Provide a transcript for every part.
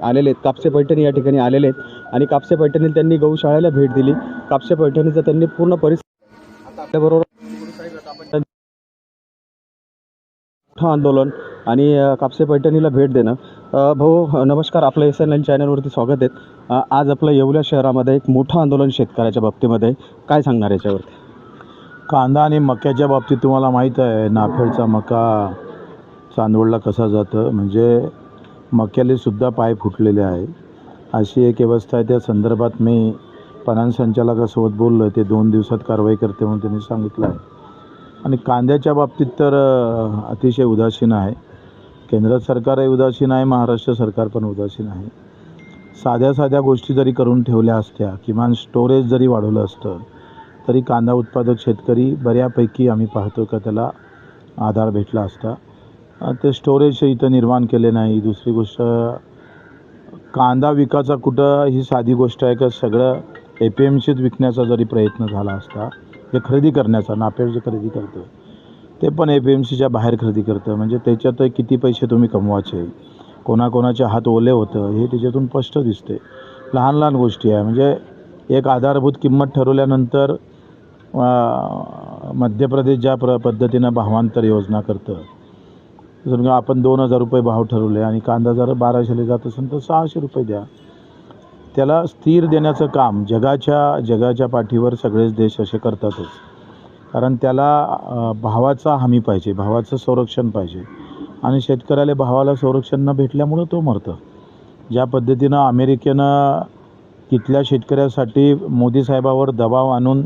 आलेले आहेत, कापसे पैठणी या ठिकाणी आलेले आहेत आणि कापसे पैठणीला त्यांनी गौशाळेला भेट दिली. कापसे पैठणीचं त्यांनी पूर्ण परिसर बरोबर मोठं आंदोलन आणि कापसे पैठणीला भेट देणं. भाऊ नमस्कार, आपलं SNN चॅनलवरती स्वागत आहे. आज आपलं येवला शहरामध्ये एक मोठं आंदोलन शेतकऱ्याच्या बाबतीमध्ये, काय सांगणार याच्यावरती? कांदा आणि मक्याच्या बाबतीत तुम्हाला माहीत आहे, नाफेडचा मका चांदवडला कसा जातं, म्हणजे मक्याले सुद्धा पाय फुटलेले आहे. अशी एक व्यवस्था आहे. त्या संदर्भात मी पणन संचालकासोबत बोललो, ते 2 दिवसात कारवाई करते म्हणून त्यांनी सांगितलं आहे. आणि कांद्याच्या बाबतीत तर अतिशय उदासीन आहे. केंद्र सरकारही उदासीन आहे, महाराष्ट्र सरकार पण उदासीन आहे. साध्या साध्या गोष्टी जरी करून ठेवल्या असत्या, किमान स्टोरेज जरी वाढवलं असतं, तरी कांदा उत्पादक शेतकरी बऱ्यापैकी आम्ही पाहतो का त्याला आधार भेटला असता. ते स्टोरेज इथं निर्माण केले नाही. दुसरी गोष्ट, कांदा विकायचा कुठं ही साधी गोष्ट आहे का, सगळं APMCत विकण्याचा जरी प्रयत्न झाला असता, जे खरेदी करण्याचा, नाफेड जे खरेदी करतं ते पण APMCच्या बाहेर खरेदी करतं, म्हणजे त्याच्यात किती पैसे तुम्ही कमवायचे, कोणाकोणाचे हात ओले होतं हे त्याच्यातून स्पष्ट दिसते. लहान लहान गोष्टी आहे. म्हणजे एक आधारभूत किंमत ठरवल्यानंतर मध्य प्रदेश ज्या पद्धतीनं भावांतर योजना करतं, समजा आपण 2000 रुपये भाव ठरवले आणि कांदा जर 1200 जात असेल तर 600 रुपये द्या. त्याला स्थिर देण्याचं काम जगाच्या पाठीवर सगळेच देश असे करतातच. कारण त्याला भावाचा हमी पाहिजे, भावाचं संरक्षण पाहिजे. आणि शेतकऱ्याला भावाला संरक्षण न भेटल्यामुळं तो मरतं. ज्या पद्धतीनं अमेरिकेनं तिथल्या शेतकऱ्यासाठी मोदी साहेबावर दबाव आणून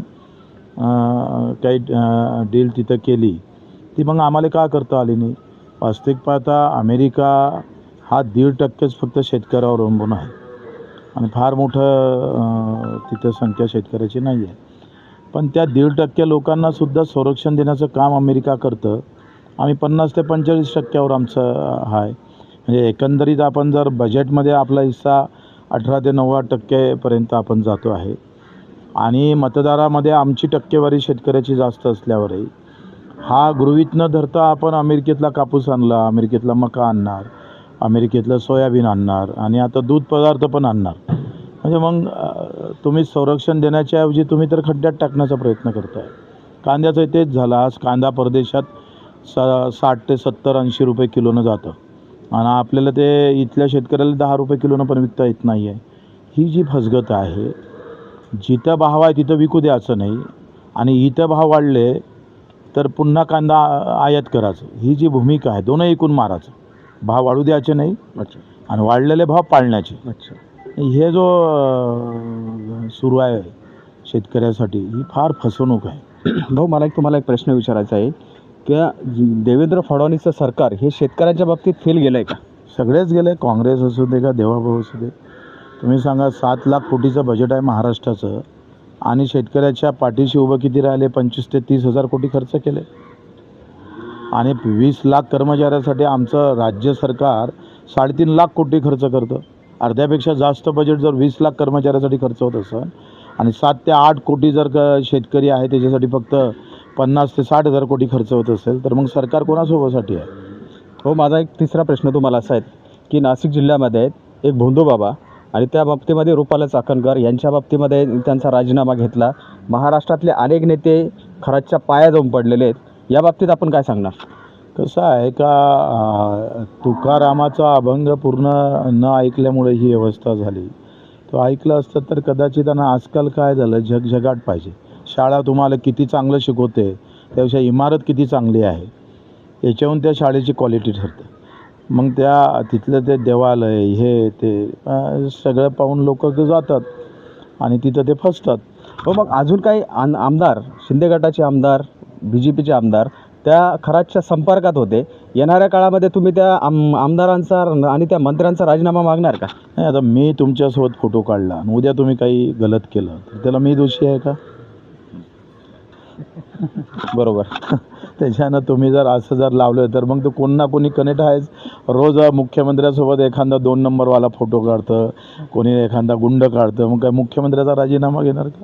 काही डील तिथं केली, ती मग आम्हाला का करता आली नाही? वास्तविक पाहता अमेरिका हा 1.5% फक्त शेतकऱ्यावर अवलंबून आहे आणि फार मोठं तिथं संख्या शेतकऱ्याची नाही आहे. पण त्या 1.5% लोकांनासुद्धा संरक्षण देण्याचं काम अमेरिका करतं. आम्ही 50 ते 45% आमचं आहे. म्हणजे एकंदरीत आपण जर बजेटमध्ये आपला हिस्सा 18 ते 90% आपण जातो आहे. आणि मतदारामध्ये आमची टक्केवारी शेतकऱ्याची जास्त असल्यावरही हा गृहीत न धरता आपण अमेरिकेतला कापूस आणला, अमेरिकेतला मका आणणार, अमेरिकेतलं सोयाबीन आणणार आणि आता दूध पदार्थ पण आणणार. म्हणजे मग तुम्ही संरक्षण देण्याच्याऐवजी तुम्ही तर खड्ड्यात टाकण्याचा प्रयत्न करताय. कांद्याचं तेच झालं. आज कांदा परदेशात 60 ते 70, 80 रुपये किलोनं जातं आणि आपल्याला ते इथल्या शेतकऱ्याला 10 रुपये किलोनं पण विकता येत नाही आहे. ही जी फसगत आहे, जिथं भाव आहे तिथं विकू द्यायचं नाही आणि इथं भाव वाढले तर पुन्हा कांदा आयात करायचं, ही जी भूमिका आहे, दोनही एकूण मारायचं. भाव वाढू द्यायचे नाही आणि वाढलेले भाव पाळण्याचे. हे जो सुरू आहे शेतकऱ्यासाठी, ही फार फसवणूक आहे. भाऊ मला तुम्हाला एक प्रश्न विचारायचा आहे की देवेंद्र फडणवीसचं सरकार हे शेतकऱ्यांच्या बाबतीत फेल गेलं आहे का? सगळेच गेले. काँग्रेस असू दे का देवाभाऊ असू दे. तुम्ही सांगा, 7 लाख कोटीचं बजेट आहे महाराष्ट्राचं आणि शेतकऱ्याच्या पाठीशी उभं किती राहिले? 25 ते 30 हजार कोटी खर्च केले. आणि 20 लाख कर्मचाऱ्यासाठी आमचं राज्य सरकार 3.5 लाख कोटी खर्च करतं. अर्ध्यापेक्षा जास्त बजेट जर 20 लाख कर्मचाऱ्यासाठी खर्च होत असेल आणि 7 ते 8 कोटी जर शेतकरी आहे त्याच्यासाठी फक्त 50 ते 60 हजार कोटी खर्च होत असेल, तर मग सरकार कोणासोबतसाठी आहे? हो, माझा एक तिसरा प्रश्न तुम्हाला असा आहे की नाशिक जिल्ह्यामध्ये एक भोंदूबाबा आणि त्या बाबतीमध्ये रुपाला चाकणकर यांच्या बाबतीमध्ये त्यांचा राजीनामा घेतला. महाराष्ट्रातले अनेक नेते खराच्या पाया जाऊन पडलेले आहेत. या बाबतीत आपण काय सांगणार? कसं आहे का, तुकारामाचा अभंग पूर्ण न ऐकल्यामुळे ही अवस्था झाली. तो ऐकलं असतं तर कदाचित. आणि आजकाल काय झालं, जगजगाट पाहिजे. शाळा तुम्हाला किती चांगलं शिकवते, त्यापेक्षा इमारत किती चांगली आहे याच्याहून त्या शाळेची क्वालिटी ठरते. मग तिथलं ते देवालय हे ते सगळं पाहून लोक जातात आणि तिथं ते फसतात. हो, मग अजून काही आमदार, शिंदे गटाचे आमदार, BJPचे आमदार त्या खराच्या संपर्कात होते. येणाऱ्या काळामध्ये तुम्ही त्या आमदारांचा आणि त्या मंत्र्यांचा राजीनामा मागणार का? नाही, आता मी तुमच्यासोबत फोटो काढला आणि उद्या तुम्ही काही गलत केलं तर त्याला मी दोषी आहे का? बरोबर. त्याच्यानं तुम्ही जर असं जर लावलं तर मग तो कोण ना कोणी कनेक्ट आहेच. रोज मुख्यमंत्र्यासोबत एखादा 2 नंबरवाला फोटो काढतं, कोणी एखादा गुंड काढतं. मग काय मुख्यमंत्र्याचा राजीनामा घेणार का?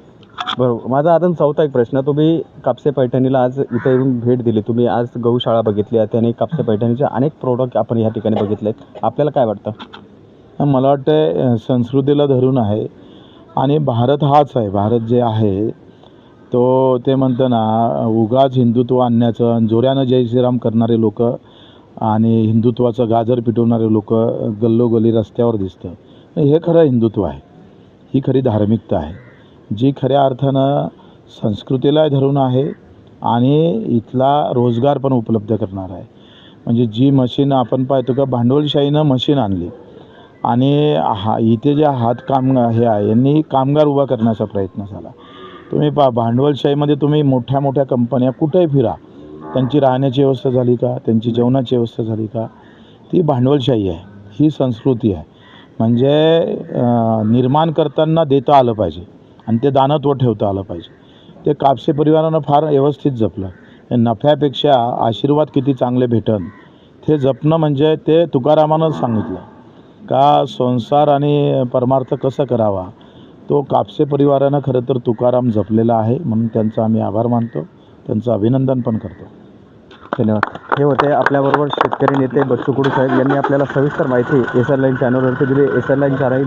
बरोबर. माझा अजून चौथा एक प्रश्न, तुम्ही कापसे पैठणीला आज इथं येऊन भेट दिली, तुम्ही आज गौशाळा बघितली, त्याने कापसे पैठणीचे अनेक प्रोडक्ट आपण या ठिकाणी बघितलेत. आपल्याला काय वाटतं? मला वाटतं संस्कृतीला धरून आहे आणि भारत हाच आहे. भारत जे आहे तो ते म्हणतं ना उगाच हिंदुत्व आणण्याचं आणि जोऱ्यानं जय श्रीराम करणारे लोक आणि हिंदुत्वाचं गाजर पिटवणारे लोक गल्लोगल्ली रस्त्यावर दिसतं. हे खरं हिंदुत्व आहे, ही खरी धार्मिकता आहे जी खऱ्या अर्थानं संस्कृतीला धरून आहे आणि इथला रोजगार पण उपलब्ध करणार आहे. म्हणजे जी मशीन आपण पाहतो का भांडवलशाहीनं मशीन आणली आणि इथे जे हातकाम हे आहे यांनी कामगार उभा करण्याचा प्रयत्न झाला. तुम्ही भांडवलशाहीमध्ये तुम्ही मोठ्या मोठ्या कंपन्या कुठेही फिरा, त्यांची राहण्याची व्यवस्था झाली का, त्यांची जेवणाची व्यवस्था झाली का, ती भांडवलशाही आहे. ही संस्कृती आहे. म्हणजे निर्माण करताना देता आलं पाहिजे आणि ते दानत्व ठेवता आलं पाहिजे. ते कापसे परिवारानं फार व्यवस्थित जपलं. नफ्यापेक्षा आशीर्वाद किती चांगले भेटन ते जपणं म्हणजे ते तुकारामानं सांगितलं का संसार आणि परमार्थ कसा करावा तो कापसे परिवारानं खरं तर तुकाराम जपलेला आहे. म्हणून त्यांचा आम्ही आभार मानतो, त्यांचं अभिनंदन पण करतो. धन्यवाद. हे होते आपल्याबरोबर शेतकरी नेते बच्चू कडू साहेब यांनी आपल्याला सविस्तर माहिती एसआर लाईन चॅनलवरती दिली. SR line channel